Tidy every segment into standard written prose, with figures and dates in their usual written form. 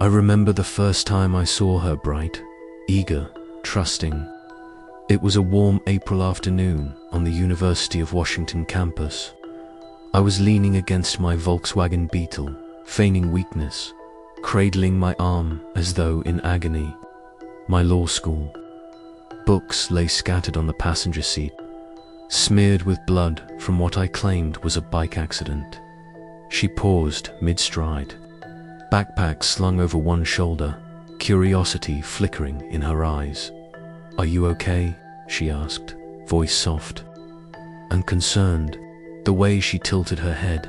I remember the first time I saw her, bright, eager, trusting. It was a warm April afternoon on the University of Washington campus. I was leaning against my Volkswagen Beetle, feigning weakness, cradling my arm as though in agony. My law school. Books lay scattered on the passenger seat, smeared with blood from what I claimed was a bike accident. She paused mid-stride, backpack slung over one shoulder, curiosity flickering in her eyes. "Are you okay?" she asked, voice soft and concerned. The way she tilted her head,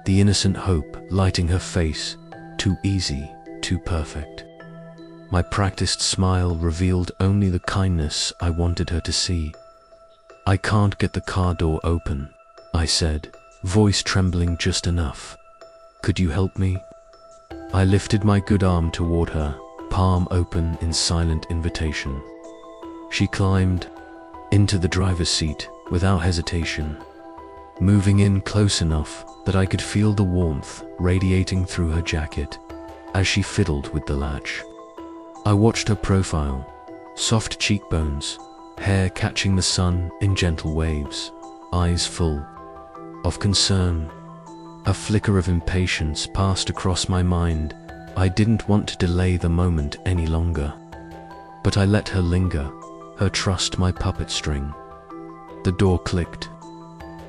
the innocent hope lighting her face, too easy, too perfect. My practiced smile revealed only the kindness I wanted her to see. "I can't get the car door open," I said, voice trembling just enough. "Could you help me?" I lifted my good arm toward her, palm open in silent invitation. She climbed into the driver's seat without hesitation, moving in close enough that I could feel the warmth radiating through her jacket as she fiddled with the latch. I watched her profile, soft cheekbones, hair catching the sun in gentle waves, eyes full of concern. A flicker of impatience passed across my mind. I didn't want to delay the moment any longer, but I let her linger, her trust my puppet string. The door clicked.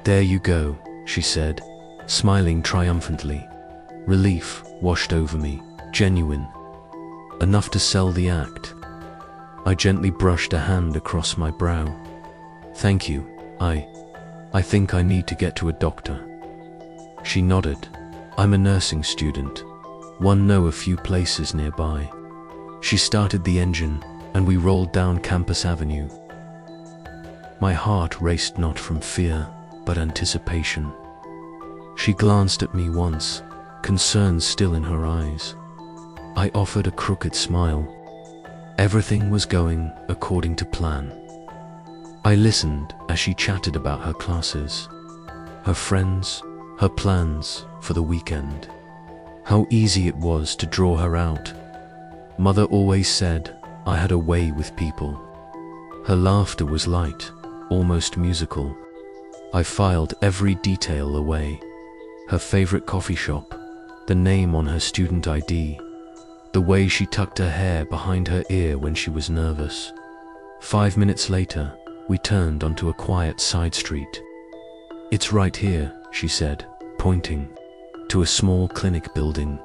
"There you go," she said, smiling triumphantly. Relief washed over me, genuine, enough to sell the act. I gently brushed a hand across my brow. "Thank you, I think I need to get to a doctor." She nodded. "I'm a nursing student. Know a few places nearby." She started the engine, and we rolled down Campus Avenue. My heart raced not from fear, but anticipation. She glanced at me once, concern still in her eyes. I offered a crooked smile. Everything was going according to plan. I listened as she chatted about her classes, her friends, her plans for the weekend. How easy it was to draw her out. Mother always said I had a way with people. Her laughter was light, almost musical. I filed every detail away. Her favorite coffee shop, the name on her student ID, the way she tucked her hair behind her ear when she was nervous. 5 minutes later, we turned onto a quiet side street. "It's right here," she said, pointing to a small clinic building.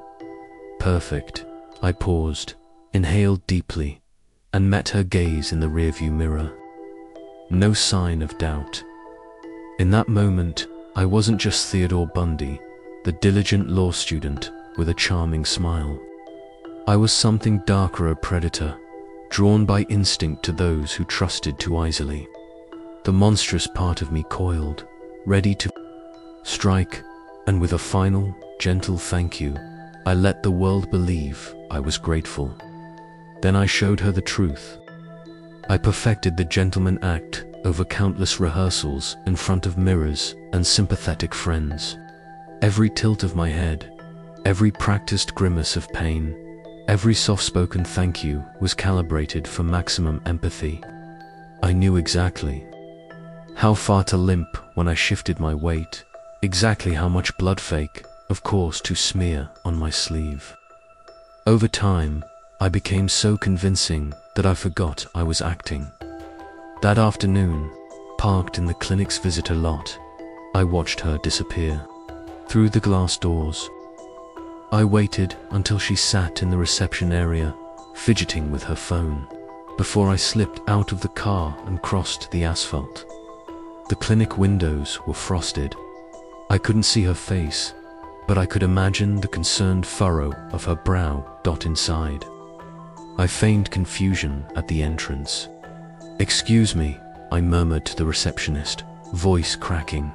"Perfect." I paused, inhaled deeply, and met her gaze in the rearview mirror. No sign of doubt. In that moment, I wasn't just Theodore Bundy, the diligent law student with a charming smile. I was something darker, a predator, drawn by instinct to those who trusted too easily. The monstrous part of me coiled, ready to strike, and with a final, gentle thank you, I let the world believe I was grateful. Then I showed her the truth. I perfected the gentleman act over countless rehearsals in front of mirrors and sympathetic friends. Every tilt of my head, every practiced grimace of pain, every soft-spoken thank you was calibrated for maximum empathy. I knew exactly how far to limp when I shifted my weight, exactly how much blood fake, of course, to smear on my sleeve. Over time, I became so convincing that I forgot I was acting. That afternoon, parked in the clinic's visitor lot, I watched her disappear through the glass doors. I waited until she sat in the reception area, fidgeting with her phone, before I slipped out of the car and crossed the asphalt. The clinic windows were frosted. I couldn't see her face, but I could imagine the concerned furrow of her brow dot inside. I feigned confusion at the entrance. "Excuse me," I murmured to the receptionist, voice cracking.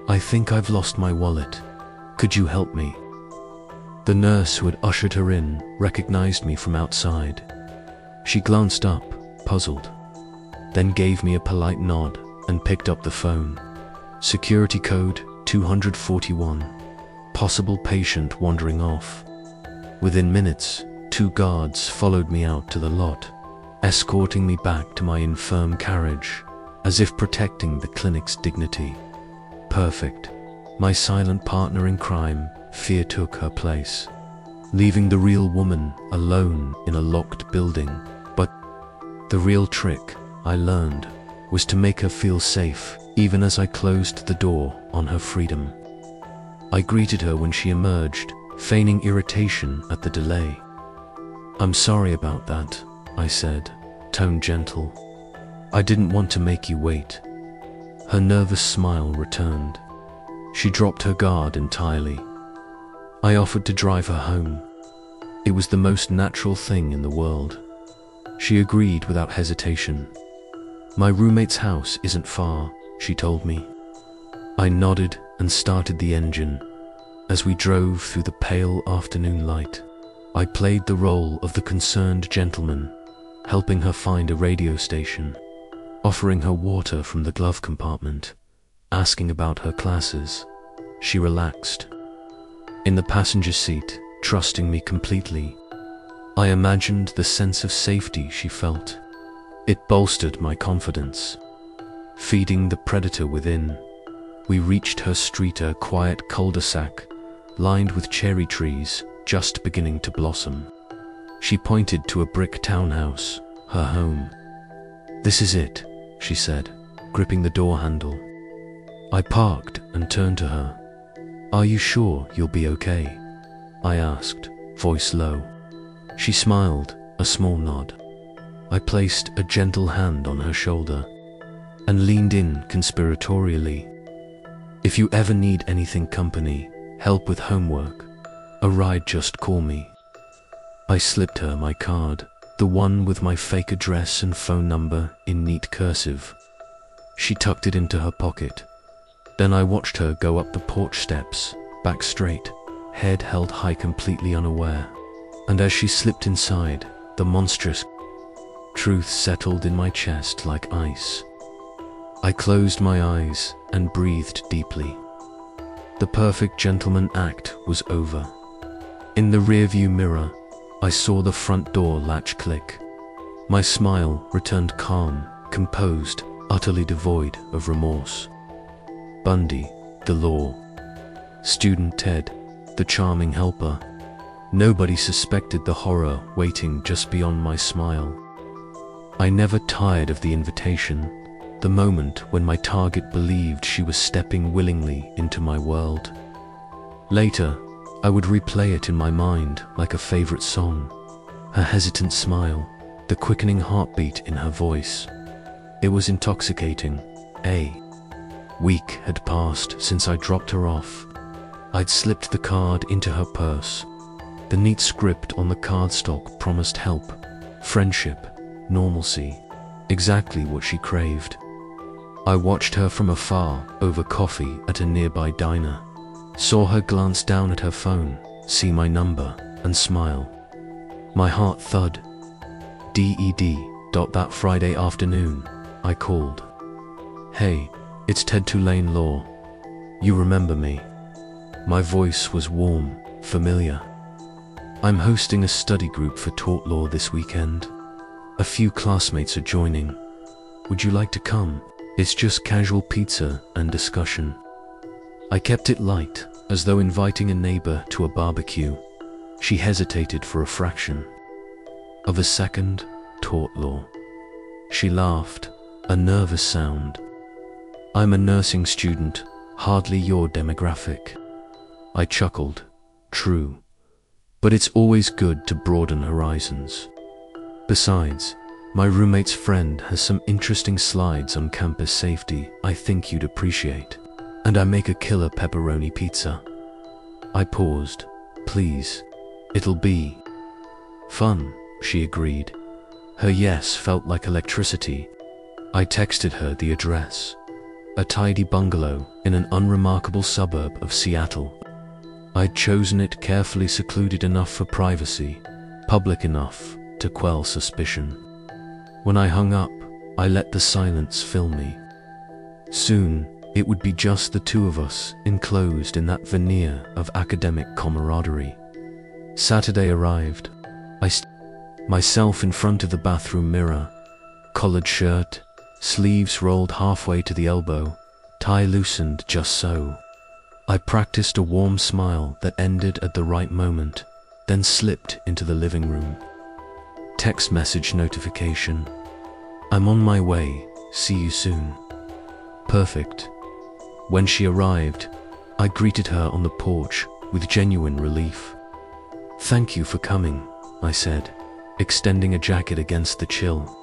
"I think I've lost my wallet. Could you help me?" The nurse who had ushered her in recognized me from outside. She glanced up, puzzled, then gave me a polite nod and picked up the phone. "Security code 241. Possible patient wandering off." Within minutes, 2 guards followed me out to the lot, escorting me back to my infirm carriage, as if protecting the clinic's dignity. Perfect. My silent partner in crime, fear took her place, leaving the real woman alone in a locked building. But the real trick, I learned, was to make her feel safe, even as I closed the door on her freedom. I greeted her when she emerged, feigning irritation at the delay. "I'm sorry about that," I said, tone gentle. "I didn't want to make you wait." Her nervous smile returned. She dropped her guard entirely. I offered to drive her home. It was the most natural thing in the world. She agreed without hesitation. "My roommate's house isn't far," she told me. I nodded and started the engine. As we drove through the pale afternoon light, I played the role of the concerned gentleman, helping her find a radio station, offering her water from the glove compartment, asking about her classes. She relaxed. In the passenger seat, trusting me completely. I imagined the sense of safety she felt. It bolstered my confidence. Feeding the predator within, we reached her street, a quiet cul-de-sac, lined with cherry trees just beginning to blossom. She pointed to a brick townhouse, her home. "This is it," she said, gripping the door handle. I parked and turned to her. "Are you sure you'll be okay?" I asked, voice low. She smiled, a small nod. I placed a gentle hand on her shoulder and leaned in conspiratorially. "If you ever need anything company, help with homework, a ride, just call me." I slipped her my card, the one with my fake address and phone number in neat cursive. She tucked it into her pocket. Then I watched her go up the porch steps, back straight, head held high, completely unaware. And as she slipped inside, the monstrous truth settled in my chest like ice. I closed my eyes and breathed deeply. The perfect gentleman act was over. In the rearview mirror, I saw the front door latch click. My smile returned, calm, composed, utterly devoid of remorse. Bundy, the law. Student Ted, the charming helper. Nobody suspected the horror waiting just beyond my smile. I never tired of the invitation, the moment when my target believed she was stepping willingly into my world. Later, I would replay it in my mind like a favorite song. Her hesitant smile, the quickening heartbeat in her voice. It was intoxicating. A week had passed since I dropped her off. I'd slipped the card into her purse. The neat script on the cardstock promised help, friendship, normalcy, exactly what she craved. I watched her from afar over coffee at a nearby diner, saw her glance down at her phone, see my number, and smile. My heart thud. That Friday afternoon, I called. "Hey, it's Ted Tulane Law. You remember me?" My voice was warm, familiar. "I'm hosting a study group for tort law this weekend. A few classmates are joining. Would you like to come? It's just casual pizza and discussion." I kept it light, as though inviting a neighbor to a barbecue. She hesitated for a fraction of a second. "Tort law." She laughed, a nervous sound. "I'm a nursing student, hardly your demographic." I chuckled. "True. But it's always good to broaden horizons. Besides, my roommate's friend has some interesting slides on campus safety I think you'd appreciate. And I make a killer pepperoni pizza." I paused. "Please, it'll be fun," she agreed. Her yes felt like electricity. I texted her the address. A tidy bungalow in an unremarkable suburb of Seattle. I'd chosen it carefully, secluded enough for privacy, public enough to quell suspicion. When I hung up, I let the silence fill me. Soon, it would be just the two of us, enclosed in that veneer of academic camaraderie. Saturday arrived. Myself in front of the bathroom mirror, collared shirt, sleeves rolled halfway to the elbow, tie loosened just so. I practiced a warm smile that ended at the right moment, then slipped into the living room. Text message notification. I'm on my way, see you soon. Perfect. When she arrived, I greeted her on the porch with genuine relief. Thank you for coming, I said, extending a jacket against the chill.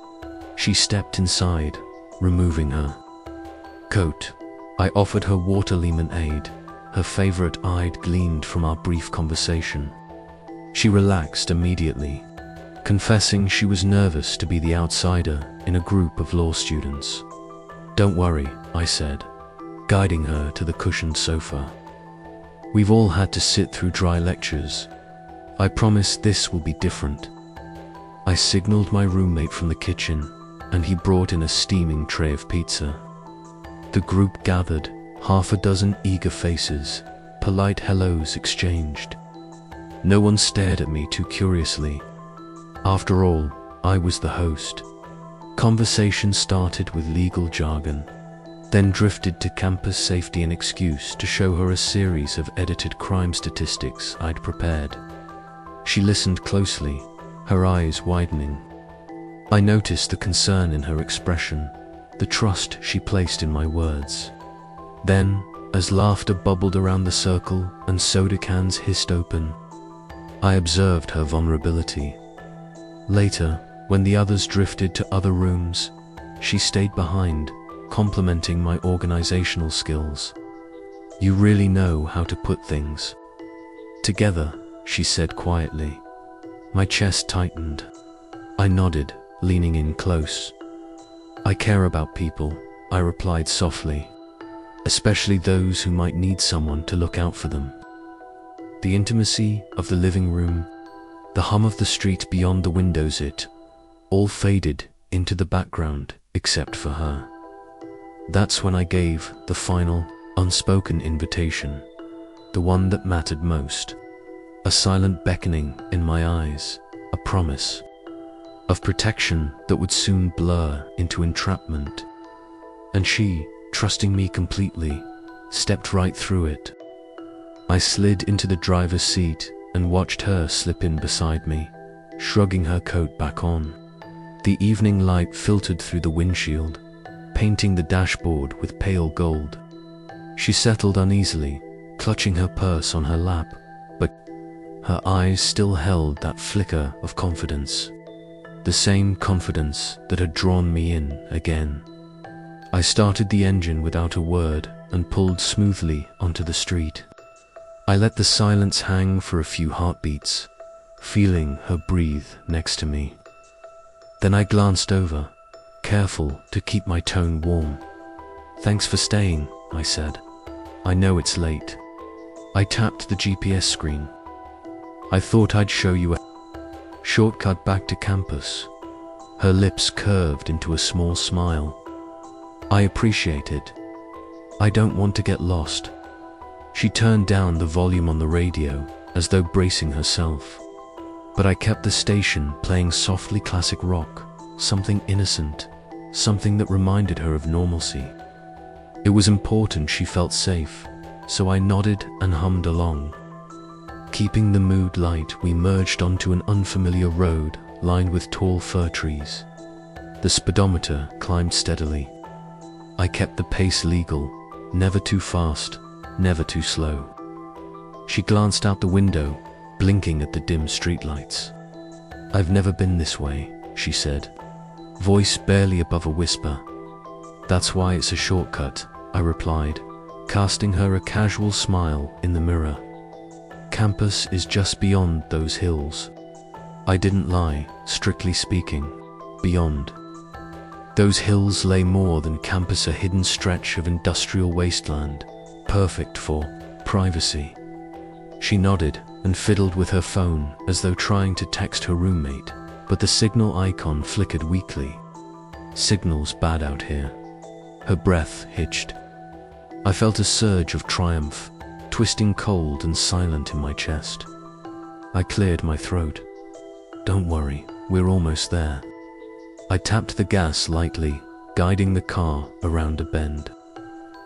She stepped inside, removing her coat. I offered her water lemonade. Her favorite eye gleamed from our brief conversation. She relaxed immediately, confessing she was nervous to be the outsider in a group of law students. Don't worry, I said, guiding her to the cushioned sofa. We've all had to sit through dry lectures. I promise this will be different. I signaled my roommate from the kitchen, and he brought in a steaming tray of pizza. The group gathered, half a dozen eager faces, polite hellos exchanged. No one stared at me too curiously. After all, I was the host. Conversation started with legal jargon, then drifted to campus safety and excuse to show her a series of edited crime statistics I'd prepared. She listened closely, her eyes widening. I noticed the concern in her expression, the trust she placed in my words. Then, as laughter bubbled around the circle and soda cans hissed open, I observed her vulnerability. Later, when the others drifted to other rooms, she stayed behind, complimenting my organizational skills. You really know how to put things together, she said quietly. My chest tightened. I nodded, leaning in close. I care about people, I replied softly, especially those who might need someone to look out for them. The intimacy of the living room, the hum of the street beyond the windows, it all faded into the background except for her. That's when I gave the final, unspoken invitation, the one that mattered most. A silent beckoning in my eyes, a promise of protection that would soon blur into entrapment. And she, trusting me completely, stepped right through it. I slid into the driver's seat and watched her slip in beside me, shrugging her coat back on. The evening light filtered through the windshield, painting the dashboard with pale gold. She settled uneasily, clutching her purse on her lap, but her eyes still held that flicker of confidence, the same confidence that had drawn me in again. I started the engine without a word and pulled smoothly onto the street. I let the silence hang for a few heartbeats, feeling her breathe next to me. Then I glanced over, careful to keep my tone warm. Thanks for staying, I said. I know it's late. I tapped the GPS screen. I thought I'd show you a shortcut back to campus. Her lips curved into a small smile. I appreciate it. I don't want to get lost. She turned down the volume on the radio, as though bracing herself. But I kept the station playing softly classic rock, something innocent, something that reminded her of normalcy. It was important she felt safe, so I nodded and hummed along. Keeping the mood light, we merged onto an unfamiliar road lined with tall fir trees. The speedometer climbed steadily. I kept the pace legal, never too fast, never too slow. She glanced out the window, blinking at the dim streetlights. I've never been this way, she said, voice barely above a whisper. That's why it's a shortcut, I replied, casting her a casual smile in the mirror. Campus is just beyond those hills. I didn't lie, strictly speaking, beyond. Those hills lay more than campus, a hidden stretch of industrial wasteland, perfect for privacy. She nodded and fiddled with her phone as though trying to text her roommate, but the signal icon flickered weakly. Signal's bad out here. Her breath hitched. I felt a surge of triumph, twisting cold and silent in my chest. I cleared my throat. Don't worry, we're almost there. I tapped the gas lightly, guiding the car around a bend.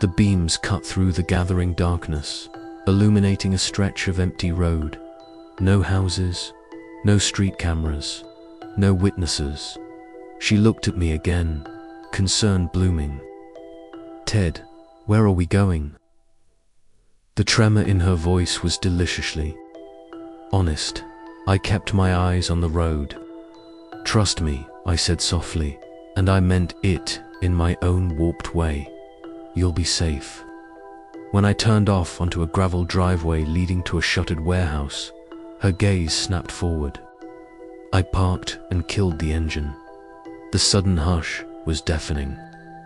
The beams cut through the gathering darkness, illuminating a stretch of empty road. No houses, no street cameras, no witnesses. She looked at me again, concern blooming. Ted, where are we going? The tremor in her voice was deliciously honest. I kept my eyes on the road. Trust me, I said softly, and I meant it in my own warped way. You'll be safe. When I turned off onto a gravel driveway leading to a shuttered warehouse, her gaze snapped forward. I parked and killed the engine. The sudden hush was deafening.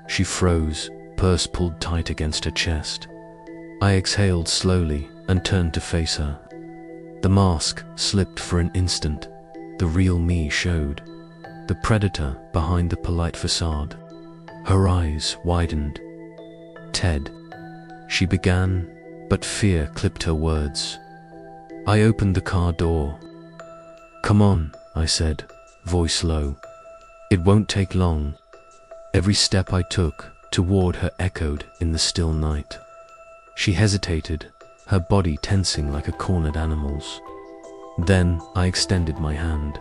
She froze, purse pulled tight against her chest. I exhaled slowly and turned to face her. The mask slipped for an instant. The real me showed. The predator behind the polite facade. Her eyes widened. Ted, she began, but fear clipped her words. I opened the car door. Come on, I said, voice low. It won't take long. Every step I took toward her echoed in the still night. She hesitated, her body tensing like a cornered animal's. Then I extended my hand,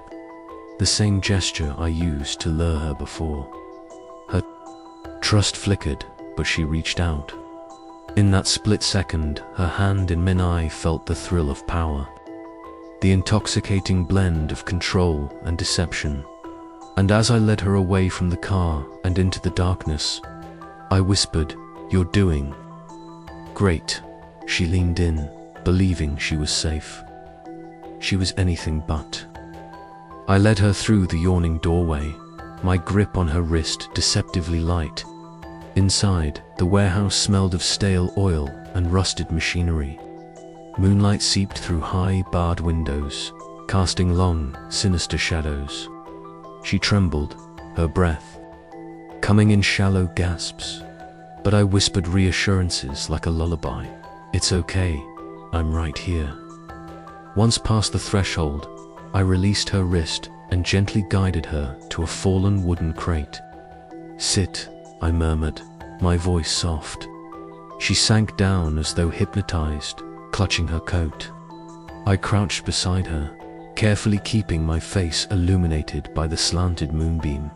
the same gesture I used to lure her before. Her trust flickered, but she reached out. In that split second, her hand in mine I felt the thrill of power, the intoxicating blend of control and deception. And as I led her away from the car and into the darkness, I whispered, "You're doing great." She leaned in, believing she was safe. She was anything but. I led her through the yawning doorway, my grip on her wrist deceptively light. Inside, the warehouse smelled of stale oil and rusted machinery. Moonlight seeped through high, barred windows, casting long, sinister shadows. She trembled, her breath coming in shallow gasps, but I whispered reassurances like a lullaby. It's okay, I'm right here. Once past the threshold, I released her wrist and gently guided her to a fallen wooden crate. Sit, I murmured, my voice soft. She sank down as though hypnotized, clutching her coat. I crouched beside her, carefully keeping my face illuminated by the slanted moonbeam.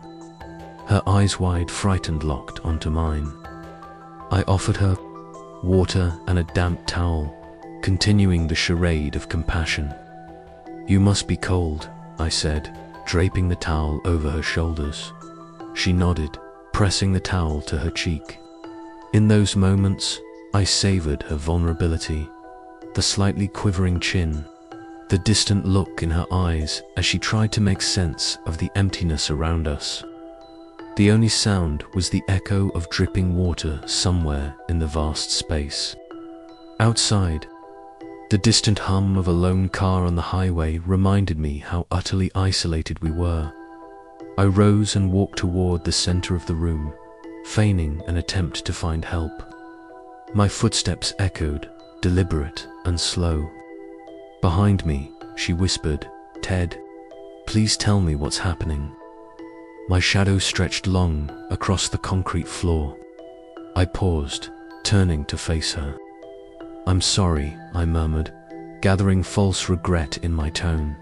Her eyes wide, frightened, locked onto mine. I offered her water and a damp towel, continuing the charade of compassion. You must be cold, I said, draping the towel over her shoulders. She nodded, pressing the towel to her cheek. In those moments, I savored her vulnerability, the slightly quivering chin, the distant look in her eyes as she tried to make sense of the emptiness around us. The only sound was the echo of dripping water somewhere in the vast space. Outside, the distant hum of a lone car on the highway reminded me how utterly isolated we were. I rose and walked toward the center of the room, feigning an attempt to find help. My footsteps echoed, deliberate and slow. Behind me, she whispered, "Ted, please tell me what's happening." My shadow stretched long across the concrete floor. I paused, turning to face her. "I'm sorry," I murmured, gathering false regret in my tone.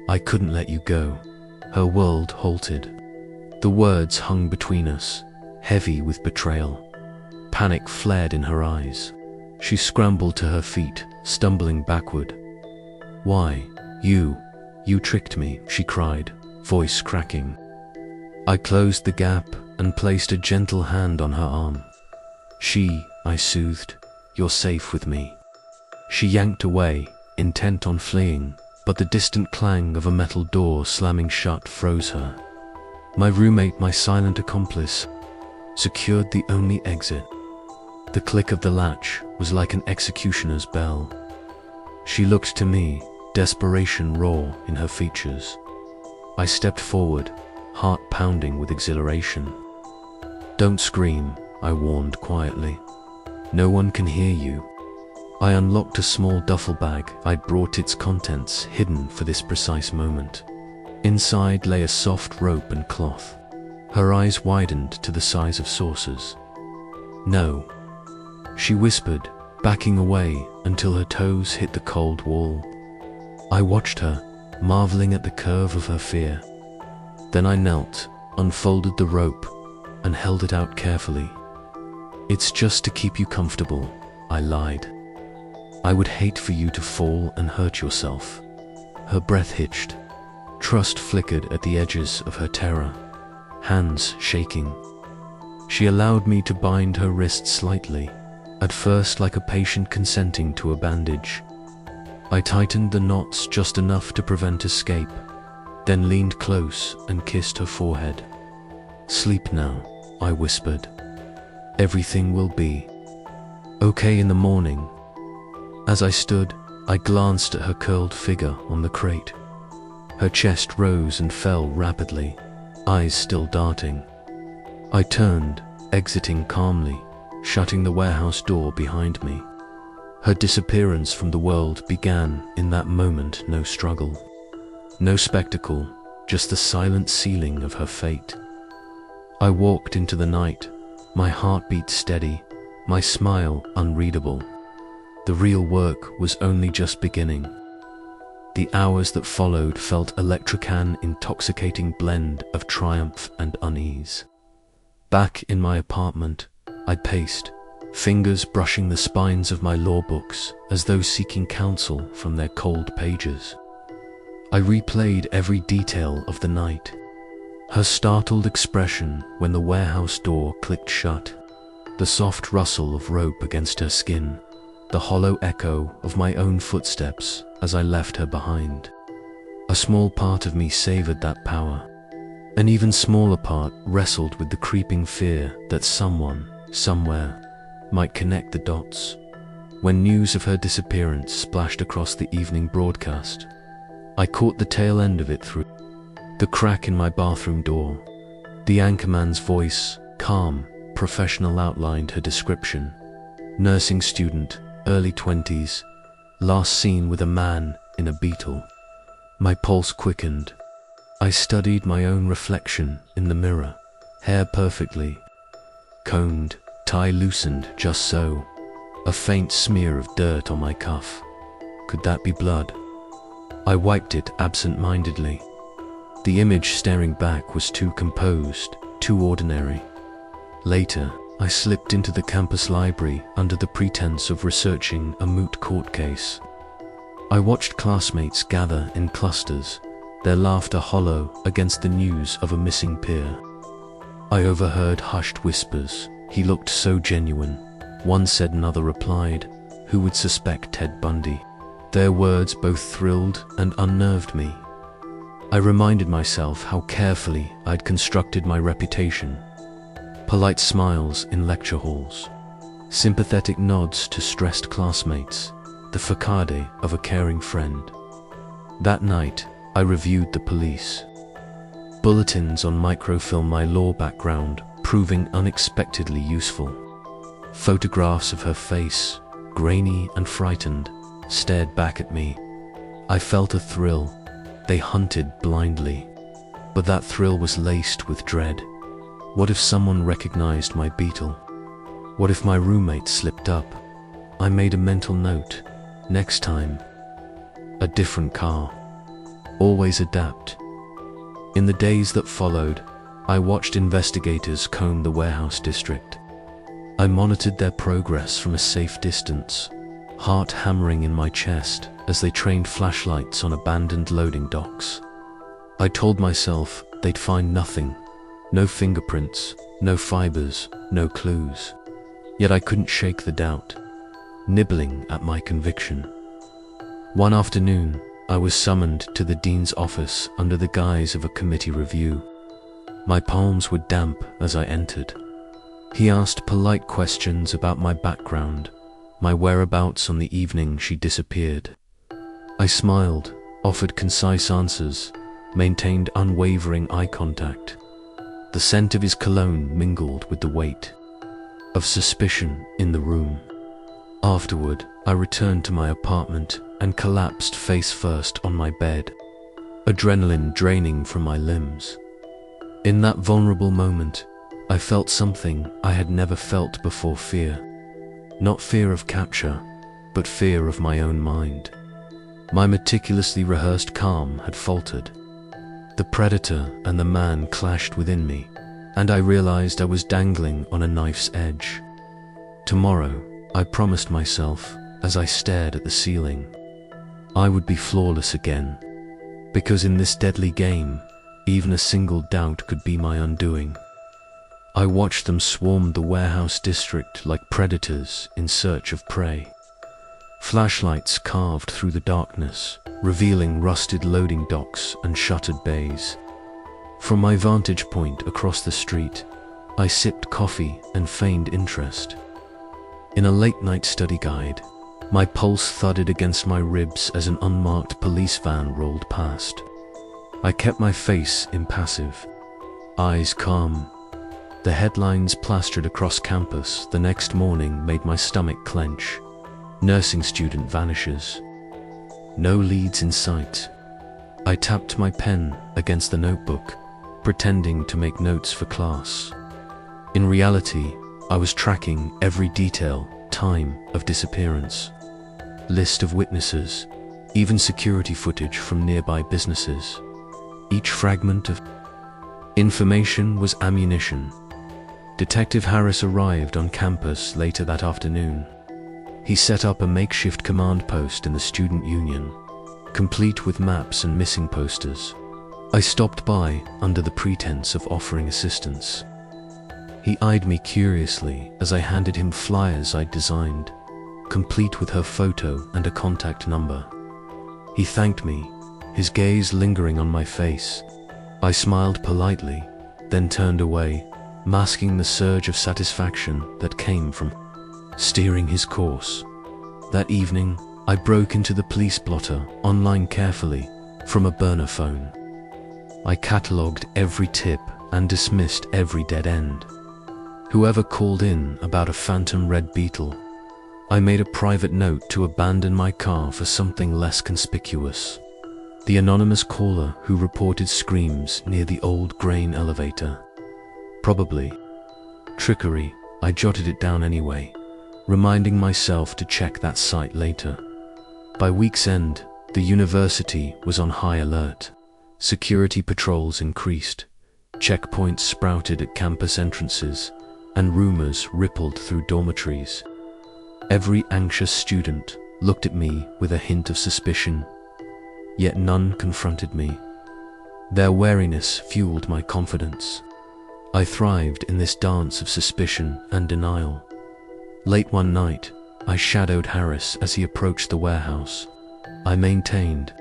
"I couldn't let you go." Her world halted. The words hung between us, heavy with betrayal. Panic flared in her eyes. She scrambled to her feet, stumbling backward. "Why, you tricked me," she cried, voice cracking. I closed the gap and placed a gentle hand on her arm. I soothed, "You're safe with me." She yanked away, intent on fleeing, but the distant clang of a metal door slamming shut froze her. My roommate, my silent accomplice, secured the only exit. The click of the latch was like an executioner's bell. She looked to me, desperation raw in her features. I stepped forward, heart pounding with exhilaration. "Don't scream," I warned quietly. "No one can hear you." I unlocked a small duffel bag. I'd brought its contents hidden for this precise moment. Inside lay a soft rope and cloth. Her eyes widened to the size of saucers. "No," she whispered, backing away until her toes hit the cold wall. I watched her, marveling at the curve of her fear. Then I knelt, unfolded the rope, and held it out carefully. "It's just to keep you comfortable," I lied. "I would hate for you to fall and hurt yourself." Her breath hitched. Trust flickered at the edges of her terror, hands shaking. She allowed me to bind her wrists slightly, at first like a patient consenting to a bandage. I tightened the knots just enough to prevent escape, then leaned close and kissed her forehead. "Sleep now," I whispered. "Everything will be okay in the morning." As I stood, I glanced at her curled figure on the crate. Her chest rose and fell rapidly, eyes still darting. I turned, exiting calmly, shutting the warehouse door behind me. Her disappearance from the world began in that moment. No struggle, no spectacle, just the silent sealing of her fate. I walked into the night, my heartbeat steady, my smile unreadable. The real work was only just beginning. The hours that followed felt electric, an intoxicating blend of triumph and unease. Back in my apartment, I paced, fingers brushing the spines of my law books as though seeking counsel from their cold pages. I replayed every detail of the night. Her startled expression when the warehouse door clicked shut, the soft rustle of rope against her skin, the hollow echo of my own footsteps as I left her behind. A small part of me savored that power. An even smaller part wrestled with the creeping fear that someone, somewhere, might connect the dots. When news of her disappearance splashed across the evening broadcast, I caught the tail end of it through the crack in my bathroom door. The anchorman's voice, calm, professional, outlined her description. Nursing student, early 20s, last seen with a man in a Beetle. My pulse quickened. I studied my own reflection in the mirror, hair perfectly combed, tie loosened just so, a faint smear of dirt on my cuff. Could that be blood? I wiped it absent-mindedly. The image staring back was too composed, too ordinary. Later, I slipped into the campus library under the pretense of researching a moot court case. I watched classmates gather in clusters, their laughter hollow against the news of a missing peer. I overheard hushed whispers. "He looked so genuine." One said, another replied, "Who would suspect Ted Bundy?" Their words both thrilled and unnerved me. I reminded myself how carefully I'd constructed my reputation. Polite smiles in lecture halls, sympathetic nods to stressed classmates, the facade of a caring friend. That night, I reviewed the police. Bulletins on microfilm, my law background proving unexpectedly useful. Photographs of her face, grainy and frightened, stared back at me. I felt a thrill. They hunted blindly, but that thrill was laced with dread. What if someone recognized my Beetle? What if my roommate slipped up? I made a mental note. Next time, a different car. Always adapt. In the days that followed, I watched investigators comb the warehouse district. I monitored their progress from a safe distance, heart hammering in my chest as they trained flashlights on abandoned loading docks. I told myself they'd find nothing. No fingerprints, no fibers, no clues. Yet I couldn't shake the doubt, nibbling at my conviction. One afternoon, I was summoned to the dean's office under the guise of a committee review. My palms were damp as I entered. He asked polite questions about my background, my whereabouts on the evening she disappeared. I smiled, offered concise answers, maintained unwavering eye contact. The scent of his cologne mingled with the weight of suspicion in the room. Afterward, I returned to my apartment and collapsed face first on my bed, adrenaline draining from my limbs. In that vulnerable moment, I felt something I had never felt before: fear. Not fear of capture, but fear of my own mind. My meticulously rehearsed calm had faltered. The predator and the man clashed within me, and I realized I was dangling on a knife's edge. Tomorrow, I promised myself as I stared at the ceiling, I would be flawless again, because in this deadly game, even a single doubt could be my undoing. I watched them swarm the warehouse district like predators in search of prey. Flashlights carved through the darkness, revealing rusted loading docks and shuttered bays. From my vantage point across the street, I sipped coffee and feigned interest. In a late-night study guide, my pulse thudded against my ribs as an unmarked police van rolled past. I kept my face impassive, eyes calm. The headlines plastered across campus the next morning made my stomach clench. Nursing student vanishes. No leads in sight. I tapped my pen against the notebook, pretending to make notes for class. In reality, I was tracking every detail, time of disappearance, list of witnesses, even security footage from nearby businesses. Each fragment of information was ammunition. Detective Harris arrived on campus later that afternoon. He set up a makeshift command post in the student union, complete with maps and missing posters. I stopped by under the pretense of offering assistance. He eyed me curiously as I handed him flyers I'd designed, complete with her photo and a contact number. He thanked me, his gaze lingering on my face. I smiled politely, then turned away, masking the surge of satisfaction that came from steering his course. That evening, I broke into the police blotter online carefully from a burner phone. I catalogued every tip and dismissed every dead end. Whoever called in about a phantom red Beetle, I made a private note to abandon my car for something less conspicuous. The anonymous caller who reported screams near the old grain elevator. Probably trickery. I jotted it down anyway, reminding myself to check that site later. By week's end, the university was on high alert. Security patrols increased, checkpoints sprouted at campus entrances, and rumors rippled through dormitories. Every anxious student looked at me with a hint of suspicion, yet none confronted me. Their wariness fueled my confidence. I thrived in this dance of suspicion and denial. Late one night, I shadowed Harris as he approached the warehouse. I maintained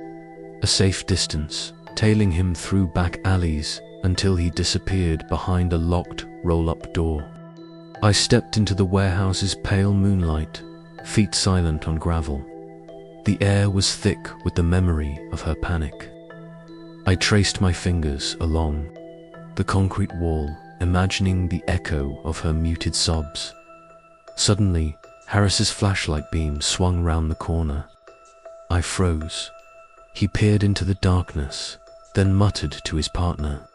a safe distance, tailing him through back alleys until he disappeared behind a locked roll-up door. I stepped into the warehouse's pale moonlight, feet silent on gravel. The air was thick with the memory of her panic. I traced my fingers along the concrete wall, imagining the echo of her muted sobs. Suddenly, Harris's flashlight beam swung round the corner. I froze. He peered into the darkness, then muttered to his partner.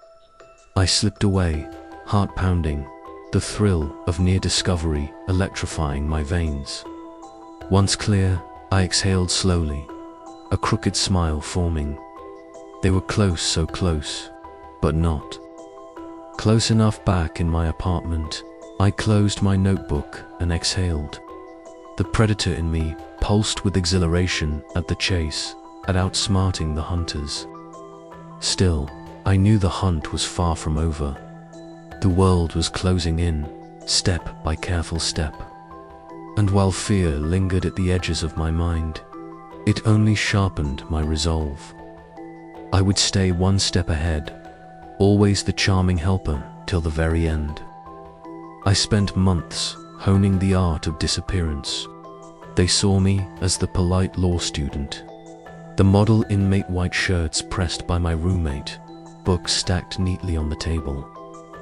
I slipped away, heart pounding, the thrill of near discovery electrifying my veins. Once clear, I exhaled slowly, a crooked smile forming. They were close, so close, but not close enough. Back in my apartment, I closed my notebook and exhaled. The predator in me pulsed with exhilaration at the chase, at outsmarting the hunters. Still, I knew the hunt was far from over. The world was closing in, step by careful step. And while fear lingered at the edges of my mind, it only sharpened my resolve. I would stay one step ahead, always the charming helper till the very end. I spent months honing the art of disappearance. They saw me as the polite law student, the model inmate, white shirts pressed by my roommate, books stacked neatly on the table.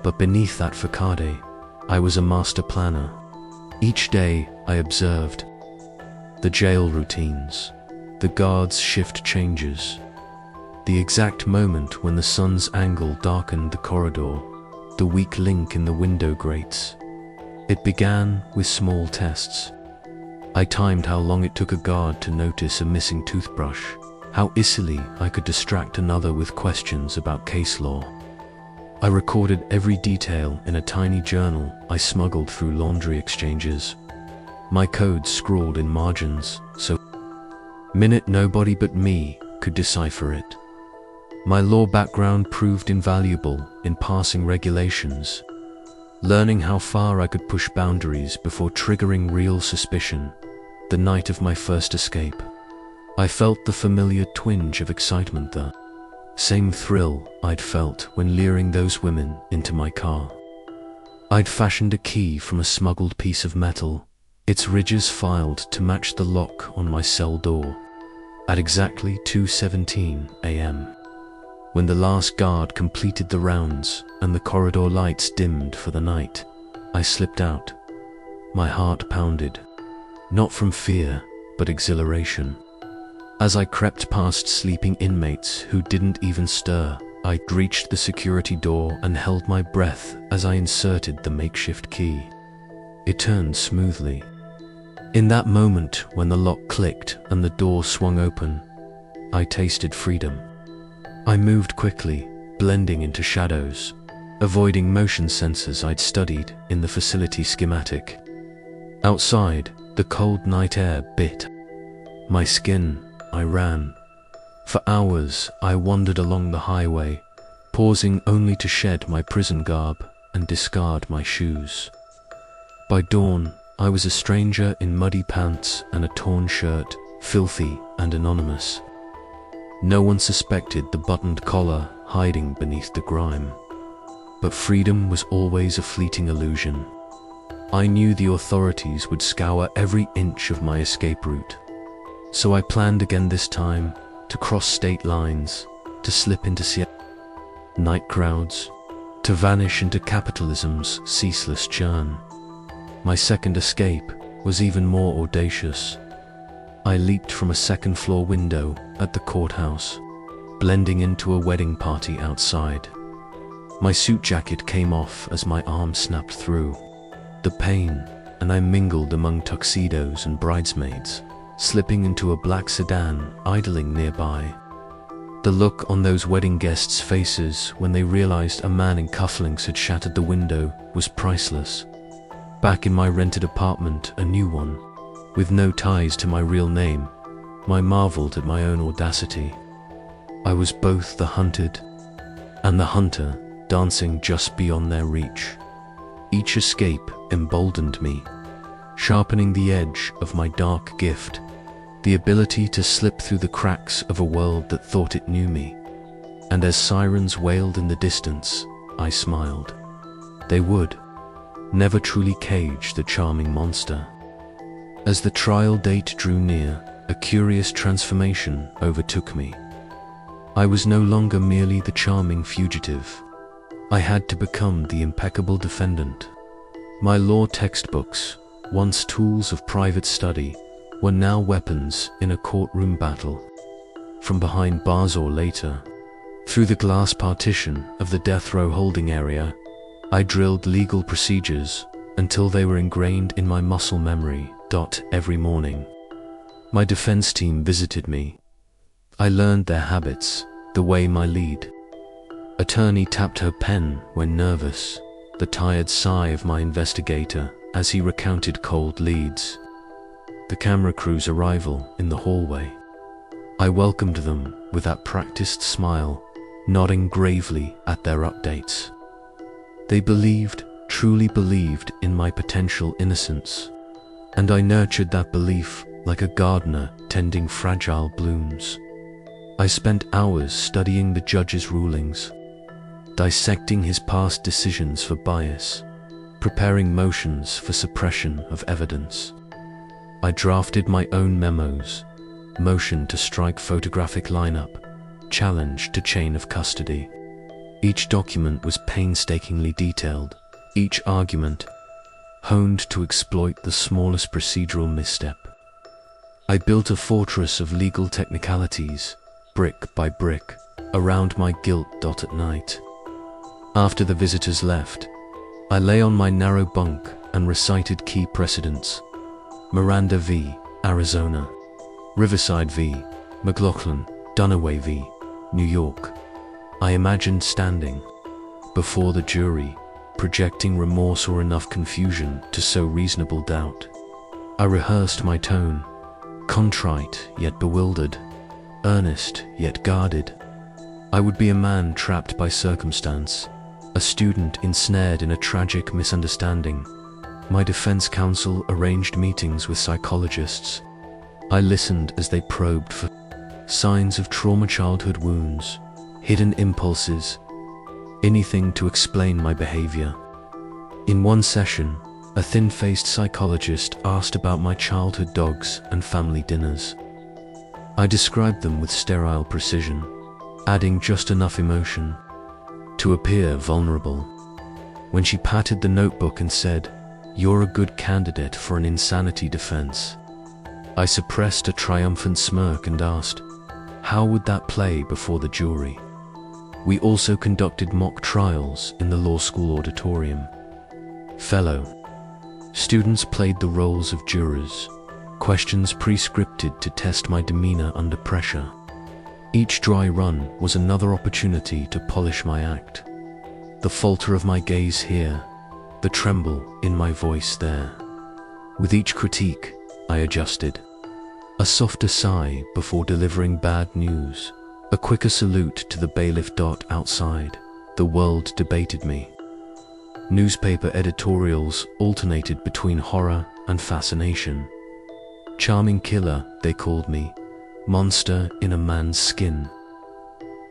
But beneath that facade, I was a master planner. Each day, I observed, the jail routines, the guards' shift changes, the exact moment when the sun's angle darkened the corridor, the weak link in the window grates. It began with small tests. I timed how long it took a guard to notice a missing toothbrush, how easily I could distract another with questions about case law. I recorded every detail in a tiny journal I smuggled through laundry exchanges, my codes scrawled in margins so minute nobody but me could decipher it. My law background proved invaluable in passing regulations, learning how far I could push boundaries before triggering real suspicion. The night of my first escape, I felt the familiar twinge of excitement, the same thrill I'd felt when luring those women into my car. I'd fashioned a key from a smuggled piece of metal, its ridges filed to match the lock on my cell door. At exactly 2:17 a.m., when the last guard completed the rounds and the corridor lights dimmed for the night, I slipped out. My heart pounded, not from fear, but exhilaration. As I crept past sleeping inmates who didn't even stir, I reached the security door and held my breath as I inserted the makeshift key. It turned smoothly. In that moment when the lock clicked and the door swung open, I tasted freedom. I moved quickly, blending into shadows, avoiding motion sensors I'd studied in the facility schematic. Outside, the cold night air bit my skin. I ran. For hours, I wandered along the highway, pausing only to shed my prison garb and discard my shoes. By dawn, I was a stranger in muddy pants and a torn shirt, filthy and anonymous. No one suspected the buttoned collar hiding beneath the grime. But freedom was always a fleeting illusion. I knew the authorities would scour every inch of my escape route. So I planned again this time, to cross state lines, to slip into night crowds, to vanish into capitalism's ceaseless churn. My second escape was even more audacious. I leaped from a second-floor window at the courthouse, blending into a wedding party outside. My suit jacket came off as my arm snapped through. The pain, and I mingled among tuxedos and bridesmaids, slipping into a black sedan idling nearby. The look on those wedding guests' faces when they realized a man in cufflinks had shattered the window was priceless. Back in my rented apartment, a new one, with no ties to my real name, I marveled at my own audacity. I was both the hunted and the hunter, dancing just beyond their reach. Each escape emboldened me, sharpening the edge of my dark gift, the ability to slip through the cracks of a world that thought it knew me. And as sirens wailed in the distance, I smiled. They would never truly cage the charming monster. As the trial date drew near, a curious transformation overtook me. I was no longer merely the charming fugitive. I had to become the impeccable defendant. My law textbooks, once tools of private study, were now weapons in a courtroom battle. From behind bars or later, through the glass partition of the death row holding area, I drilled legal procedures until they were ingrained in my muscle memory. Every morning, my defense team visited me. I learned their habits, the way my lead attorney tapped her pen when nervous, the tired sigh of my investigator as he recounted cold leads, the camera crew's arrival in the hallway. I welcomed them with that practiced smile, nodding gravely at their updates. They believed, truly believed in my potential innocence, and I nurtured that belief like a gardener tending fragile blooms. I spent hours studying the judge's rulings, dissecting his past decisions for bias, preparing motions for suppression of evidence. I drafted my own memos, motion to strike photographic lineup, challenge to chain of custody. Each document was painstakingly detailed, each argument honed to exploit the smallest procedural misstep. I built a fortress of legal technicalities, brick by brick, around my guilt dot at night. After the visitors left, I lay on my narrow bunk and recited key precedents. Miranda v. Arizona, Riverside v. McLaughlin, Dunaway v. New York. I imagined standing before the jury, projecting remorse or enough confusion to sow reasonable doubt. I rehearsed my tone, contrite yet bewildered, earnest yet guarded. I would be a man trapped by circumstance, a student ensnared in a tragic misunderstanding. My defense counsel arranged meetings with psychologists. I listened as they probed for signs of trauma, childhood wounds, hidden impulses, anything to explain my behavior. In one session, a thin-faced psychologist asked about my childhood dogs and family dinners. I described them with sterile precision, adding just enough emotion to appear vulnerable. When she patted the notebook and said, "You're a good candidate for an insanity defense," I suppressed a triumphant smirk and asked, how would that play before the jury? We also conducted mock trials in the law school auditorium. Fellow students played the roles of jurors, questions pre-scripted to test my demeanor under pressure. Each dry run was another opportunity to polish my act. The falter of my gaze here, the tremble in my voice there. With each critique, I adjusted. A softer sigh before delivering bad news, a quicker salute to the bailiff dot outside. The world debated me. Newspaper editorials alternated between horror and fascination. Charming killer, they called me, monster in a man's skin.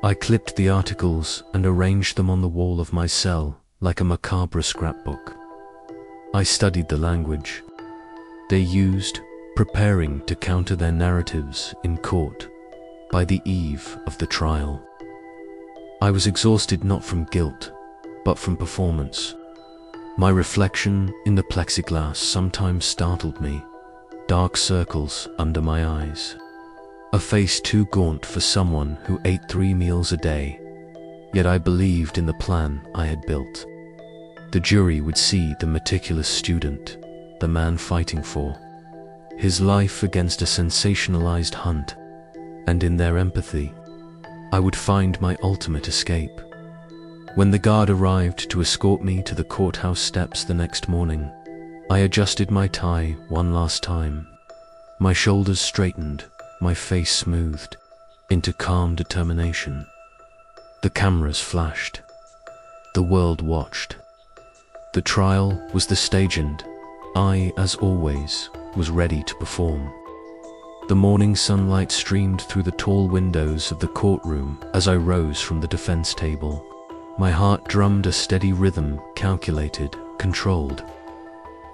I clipped the articles and arranged them on the wall of my cell like a macabre scrapbook. I studied the language they used, preparing to counter their narratives in court by the eve of the trial. I was exhausted not from guilt, but from performance. My reflection in the plexiglass sometimes startled me, dark circles under my eyes. A face too gaunt for someone who ate 3 meals a day, yet I believed in the plan I had built. The jury would see the meticulous student, the man fighting for his life against a sensationalized hunt, and in their empathy, I would find my ultimate escape. When the guard arrived to escort me to the courthouse steps the next morning, I adjusted my tie one last time. My shoulders straightened, my face smoothed into calm determination. The cameras flashed. The world watched. The trial was the stage and I, as always, was ready to perform. The morning sunlight streamed through the tall windows of the courtroom as I rose from the defense table. My heart drummed a steady rhythm, calculated, controlled.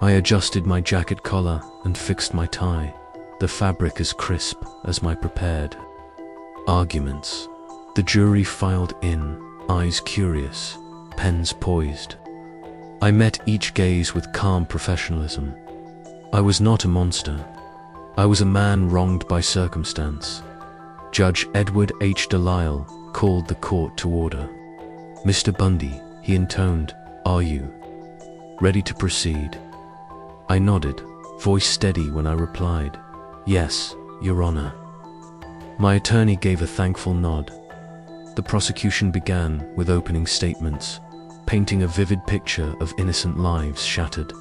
I adjusted my jacket collar and fixed my tie, the fabric as crisp as my prepared arguments. The jury filed in, eyes curious, pens poised. I met each gaze with calm professionalism. I was not a monster. I was a man wronged by circumstance. Judge Edward H. Delisle called the court to order. "Mr. Bundy," he intoned, "are you ready to proceed?" I nodded, voice steady when I replied, "Yes, Your Honor." My attorney gave a thankful nod. The prosecution began with opening statements, painting a vivid picture of innocent lives shattered.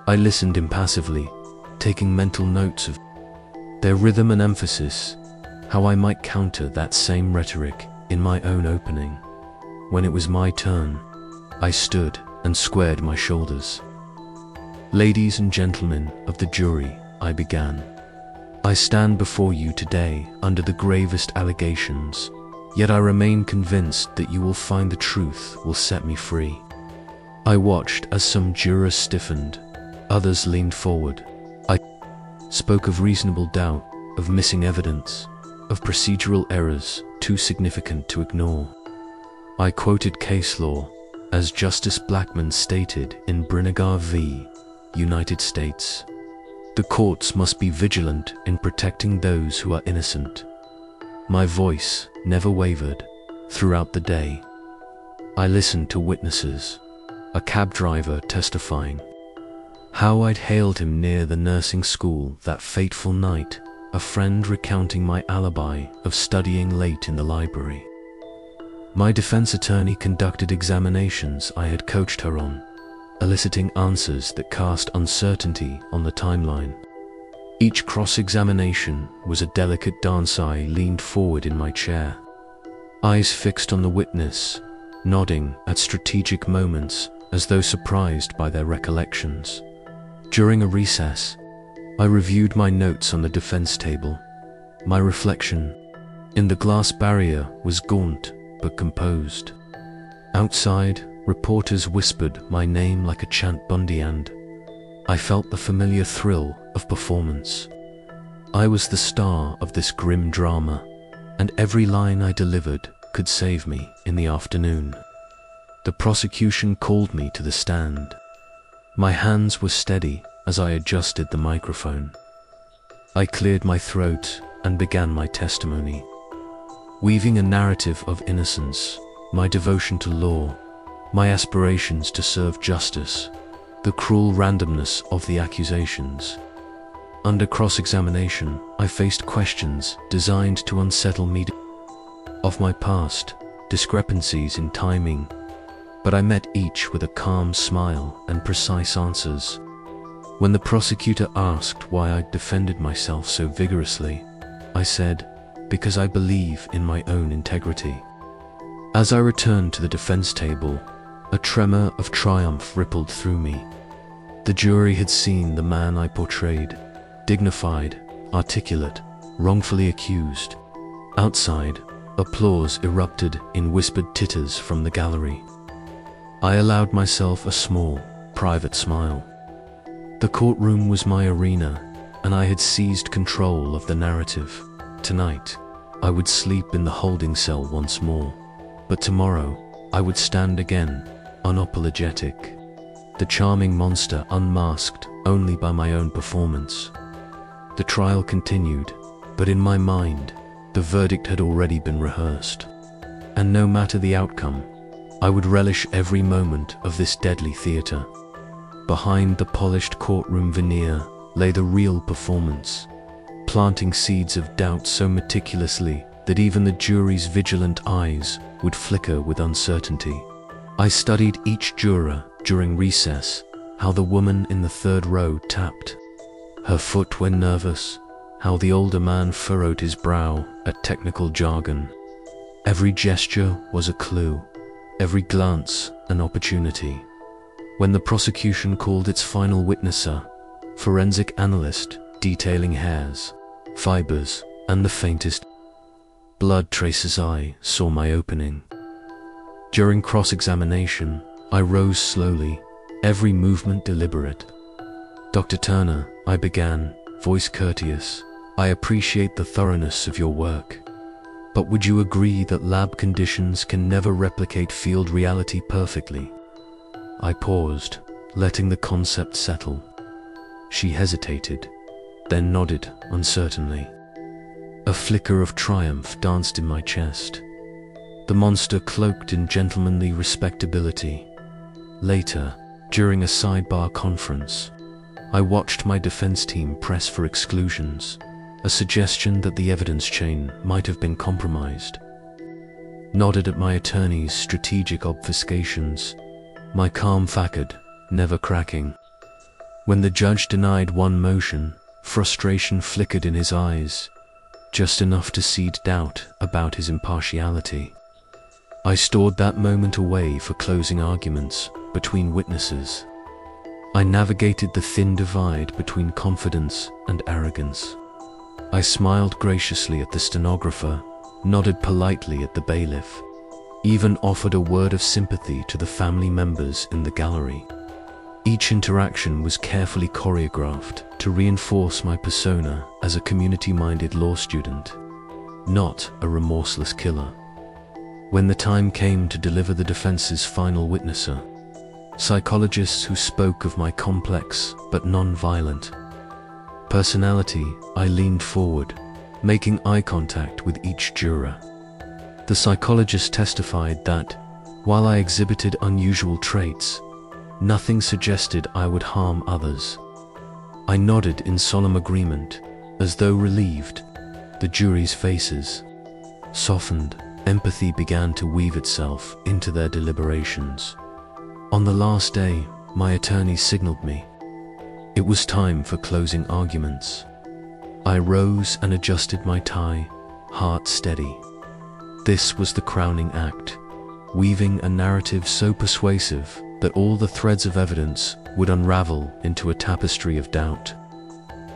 I listened impassively, taking mental notes of their rhythm and emphasis, how I might counter that same rhetoric in my own opening. When it was my turn, I stood and squared my shoulders. "Ladies and gentlemen of the jury," I began, "I stand before you today under the gravest allegations, yet I remain convinced that you will find the truth will set me free." I watched as some jurors stiffened, others leaned forward. I spoke of reasonable doubt, of missing evidence, of procedural errors too significant to ignore. I quoted case law, as Justice Blackmun stated in Brinegar v. United States. The courts must be vigilant in protecting those who are innocent. My voice never wavered throughout the day. I listened to witnesses, a cab driver testifying how I'd hailed him near the nursing school that fateful night, a friend recounting my alibi of studying late in the library. My defense attorney conducted examinations I had coached her on, eliciting answers that cast uncertainty on the timeline. Each cross-examination was a delicate dance. I leaned forward in my chair, eyes fixed on the witness, nodding at strategic moments as though surprised by their recollections. During a recess, I reviewed my notes on the defense table. My reflection in the glass barrier was gaunt but composed. Outside, reporters whispered my name like a chant. Bundy, and I felt the familiar thrill of performance. I was the star of this grim drama, and every line I delivered could save me in the afternoon. The prosecution called me to the stand. My hands were steady as I adjusted the microphone. I cleared my throat and began my testimony, weaving a narrative of innocence, my devotion to law, my aspirations to serve justice, the cruel randomness of the accusations. Under cross-examination, I faced questions designed to unsettle me of my past, discrepancies in timing, but I met each with a calm smile and precise answers. When the prosecutor asked why I defended myself so vigorously, I said, "Because I believe in my own integrity." As I returned to the defense table, a tremor of triumph rippled through me. The jury had seen the man I portrayed, dignified, articulate, wrongfully accused. Outside, applause erupted in whispered titters from the gallery. I allowed myself a small, private smile. The courtroom was my arena, and I had seized control of the narrative. Tonight, I would sleep in the holding cell once more, but tomorrow, I would stand again, unapologetic, the charming monster unmasked only by my own performance. The trial continued, but in my mind, the verdict had already been rehearsed. And no matter the outcome, I would relish every moment of this deadly theater. Behind the polished courtroom veneer lay the real performance, planting seeds of doubt so meticulously that even the jury's vigilant eyes would flicker with uncertainty. I studied each juror during recess, how the woman in the third row tapped her foot when nervous, how the older man furrowed his brow at technical jargon. Every gesture was a clue, every glance an opportunity. When the prosecution called its final witness, a forensic analyst detailing hairs, fibers, and the faintest blood traces, I saw my opening. During cross-examination, I rose slowly, every movement deliberate. "Dr. Turner," I began, voice courteous, "I appreciate the thoroughness of your work. But would you agree that lab conditions can never replicate field reality perfectly?" I paused, letting the concept settle. She hesitated, then nodded uncertainly. A flicker of triumph danced in my chest. The monster cloaked in gentlemanly respectability. Later, during a sidebar conference, I watched my defense team press for exclusions, a suggestion that the evidence chain might have been compromised. Nodded at my attorney's strategic obfuscations, my calm facade never cracking. When the judge denied one motion, frustration flickered in his eyes, just enough to seed doubt about his impartiality. I stored that moment away for closing arguments between witnesses. I navigated the thin divide between confidence and arrogance. I smiled graciously at the stenographer, nodded politely at the bailiff, even offered a word of sympathy to the family members in the gallery. Each interaction was carefully choreographed to reinforce my persona as a community-minded law student, not a remorseless killer. When the time came to deliver the defense's final witnesser, psychologists who spoke of my complex but non-violent personality, I leaned forward, making eye contact with each juror. The psychologist testified that, while I exhibited unusual traits, nothing suggested I would harm others. I nodded in solemn agreement, as though relieved. The jury's faces softened. Empathy began to weave itself into their deliberations. On the last day, my attorney signaled me. It was time for closing arguments. I rose and adjusted my tie, heart steady. This was the crowning act, weaving a narrative so persuasive that all the threads of evidence would unravel into a tapestry of doubt.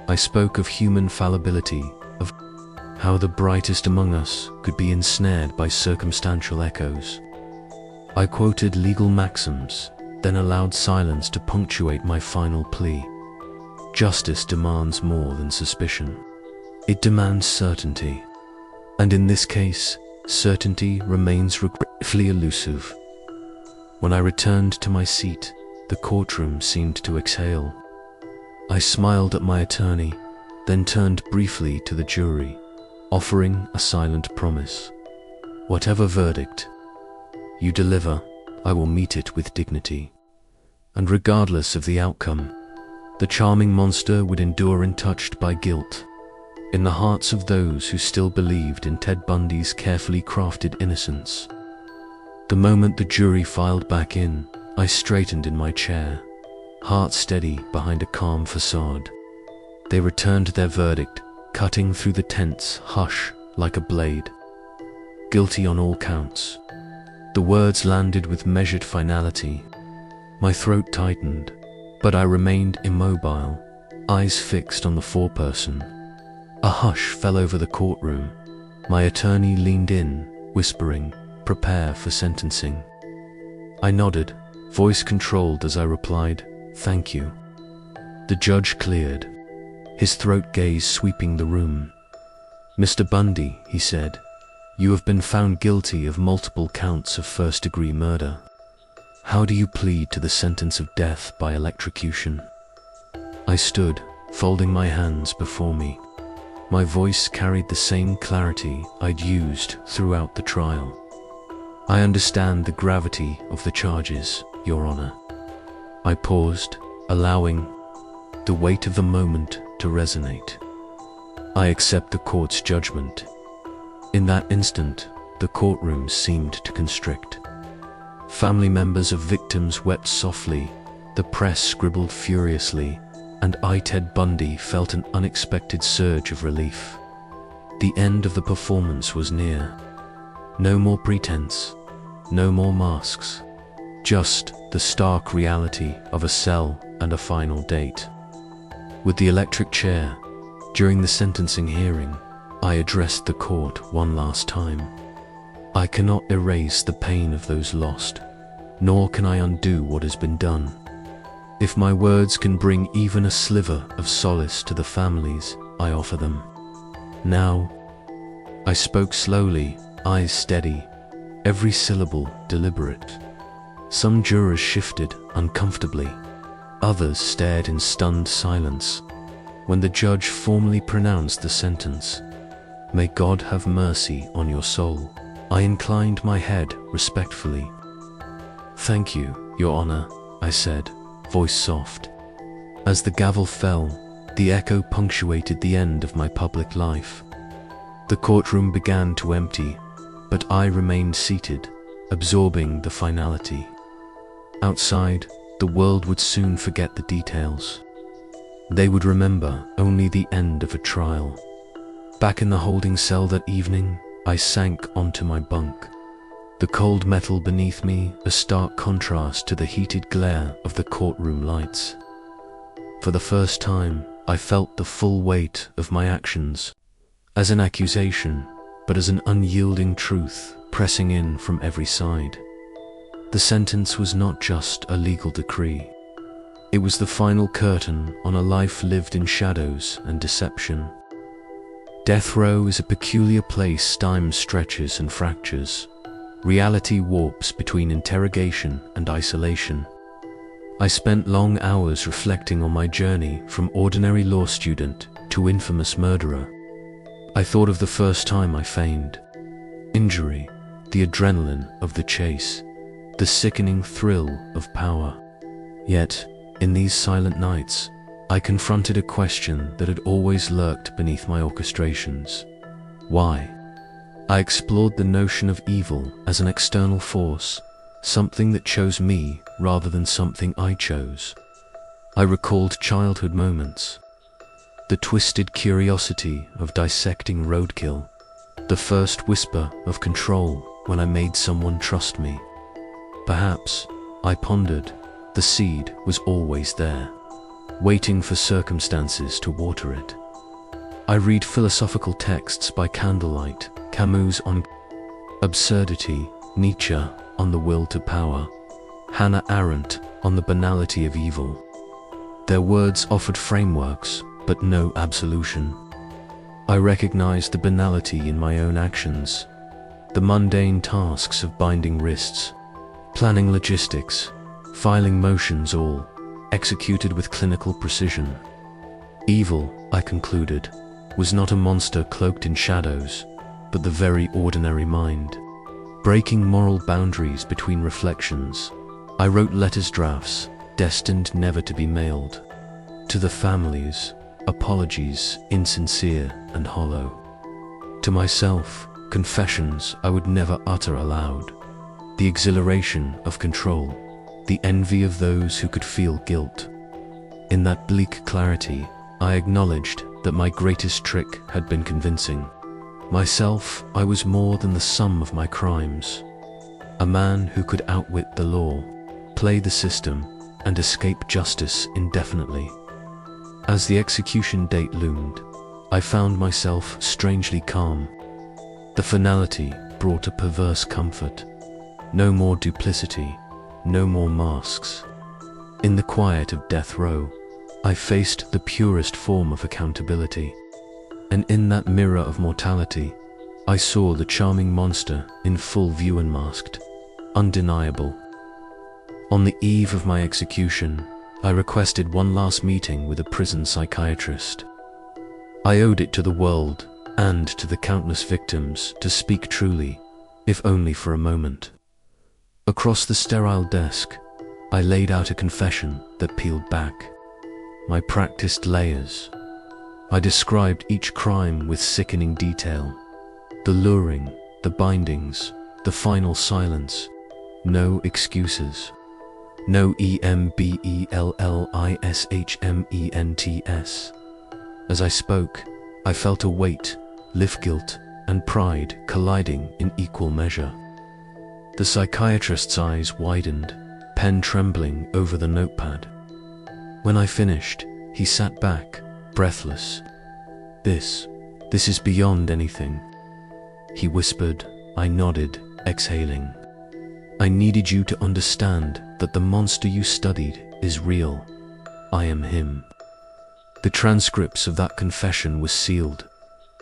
I spoke of human fallibility, of how the brightest among us could be ensnared by circumstantial echoes. I quoted legal maxims, then allowed silence to punctuate my final plea. Justice demands more than suspicion. It demands certainty. And in this case, certainty remains regretfully elusive. When I returned to my seat, the courtroom seemed to exhale. I smiled at my attorney, then turned briefly to the jury, offering a silent promise. Whatever verdict you deliver, I will meet it with dignity. And regardless of the outcome, the charming monster would endure untouched by guilt, in the hearts of those who still believed in Ted Bundy's carefully crafted innocence. The moment the jury filed back in, I straightened in my chair, heart steady behind a calm facade. They returned their verdict, cutting through the tense hush like a blade. Guilty on all counts. The words landed with measured finality. My throat tightened, but I remained immobile, eyes fixed on the foreperson. A hush fell over the courtroom. My attorney leaned in, whispering, "Prepare for sentencing." I nodded, voice controlled as I replied, "Thank you." The judge cleared, his throat gaze sweeping the room. "Mr. Bundy," he said, "you have been found guilty of multiple counts of first-degree murder. How do you plead to the sentence of death by electrocution?" I stood, folding my hands before me. My voice carried the same clarity I'd used throughout the trial. "I understand the gravity of the charges, Your Honor." I paused, allowing the weight of the moment to resonate. "I accept the court's judgment." In that instant, the courtroom seemed to constrict. Family members of victims wept softly, the press scribbled furiously, and I, Ted Bundy, felt an unexpected surge of relief. The end of the performance was near. No more pretense, no more masks, just the stark reality of a cell and a final date. With the electric chair, during the sentencing hearing, I addressed the court one last time. I cannot erase the pain of those lost, nor can I undo what has been done. If my words can bring even a sliver of solace to the families, I offer them. Now, I spoke slowly, eyes steady, every syllable deliberate. Some jurors shifted uncomfortably. Others stared in stunned silence. When the judge formally pronounced the sentence, "May God have mercy on your soul," I inclined my head respectfully. "Thank you, Your Honor," I said, voice soft. As the gavel fell, the echo punctuated the end of my public life. The courtroom began to empty, but I remained seated, absorbing the finality. Outside, the world would soon forget the details. They would remember only the end of a trial. Back in the holding cell that evening, I sank onto my bunk. The cold metal beneath me, a stark contrast to the heated glare of the courtroom lights. For the first time, I felt the full weight of my actions, as an accusation, but as an unyielding truth pressing in from every side. The sentence was not just a legal decree. It was the final curtain on a life lived in shadows and deception. Death row is a peculiar place. Time stretches and fractures. Reality warps between interrogation and isolation. I spent long hours reflecting on my journey from ordinary law student to infamous murderer. I thought of the first time I feigned injury, the adrenaline of the chase, the sickening thrill of power. Yet, in these silent nights, I confronted a question that had always lurked beneath my orchestrations. Why? I explored the notion of evil as an external force, something that chose me rather than something I chose. I recalled childhood moments, the twisted curiosity of dissecting roadkill, the first whisper of control when I made someone trust me. Perhaps, I pondered, the seed was always there, waiting for circumstances to water it. I read philosophical texts by candlelight, Camus on absurdity, Nietzsche on the will to power, Hannah Arendt on the banality of evil. Their words offered frameworks, but no absolution. I recognized the banality in my own actions, the mundane tasks of binding wrists, planning logistics, filing motions, all executed with clinical precision. Evil, I concluded, was not a monster cloaked in shadows, but the very ordinary mind. Breaking moral boundaries between reflections, I wrote letters drafts, destined never to be mailed. To the families, apologies insincere and hollow. To myself, confessions I would never utter aloud. The exhilaration of control, the envy of those who could feel guilt. In that bleak clarity, I acknowledged that my greatest trick had been convincing myself I was more than the sum of my crimes. A man who could outwit the law, play the system, and escape justice indefinitely. As the execution date loomed, I found myself strangely calm. The finality brought a perverse comfort. No more duplicity, no more masks. In the quiet of death row, I faced the purest form of accountability. And in that mirror of mortality, I saw the charming monster in full view, unmasked, undeniable. On the eve of my execution, I requested one last meeting with a prison psychiatrist. I owed it to the world and to the countless victims to speak truly, if only for a moment. Across the sterile desk, I laid out a confession that peeled back my practiced layers. I described each crime with sickening detail. The luring, the bindings, the final silence. No excuses. No embellishments. As I spoke, I felt a weight, lift guilt, and pride colliding in equal measure. The psychiatrist's eyes widened, pen trembling over the notepad. When I finished, he sat back, breathless. This is beyond anything," he whispered. I nodded, exhaling. "I needed you to understand that the monster you studied is real. I am him." The transcripts of that confession were sealed,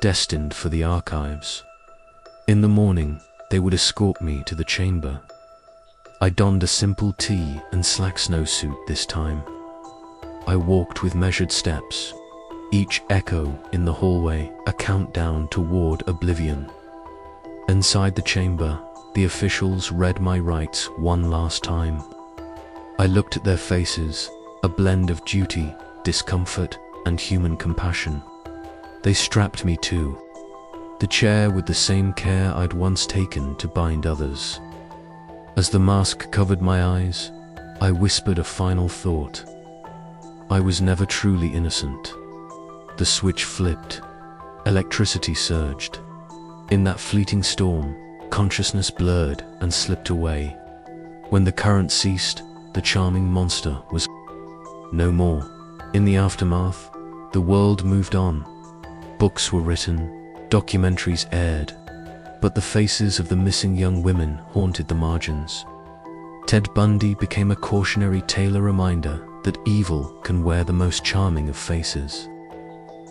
destined for the archives. In the morning, they would escort me to the chamber. I donned a simple tee and slack snowsuit this time. I walked with measured steps, each echo in the hallway a countdown toward oblivion. Inside the chamber, the officials read my rights one last time. I looked at their faces, a blend of duty, discomfort, and human compassion. They strapped me to the chair with the same care I'd once taken to bind others. As the mask covered my eyes, I whispered a final thought. I was never truly innocent. The switch flipped. Electricity surged. In that fleeting storm, consciousness blurred and slipped away. When the current ceased, the charming monster was no more. In the aftermath, the world moved on. Books were written, documentaries aired, but the faces of the missing young women haunted the margins. Ted Bundy became a cautionary tale, a reminder that evil can wear the most charming of faces.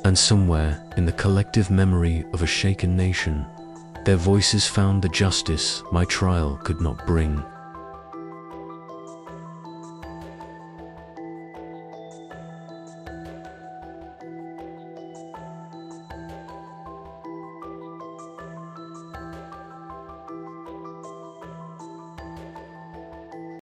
And somewhere in the collective memory of a shaken nation, their voices found the justice my trial could not bring.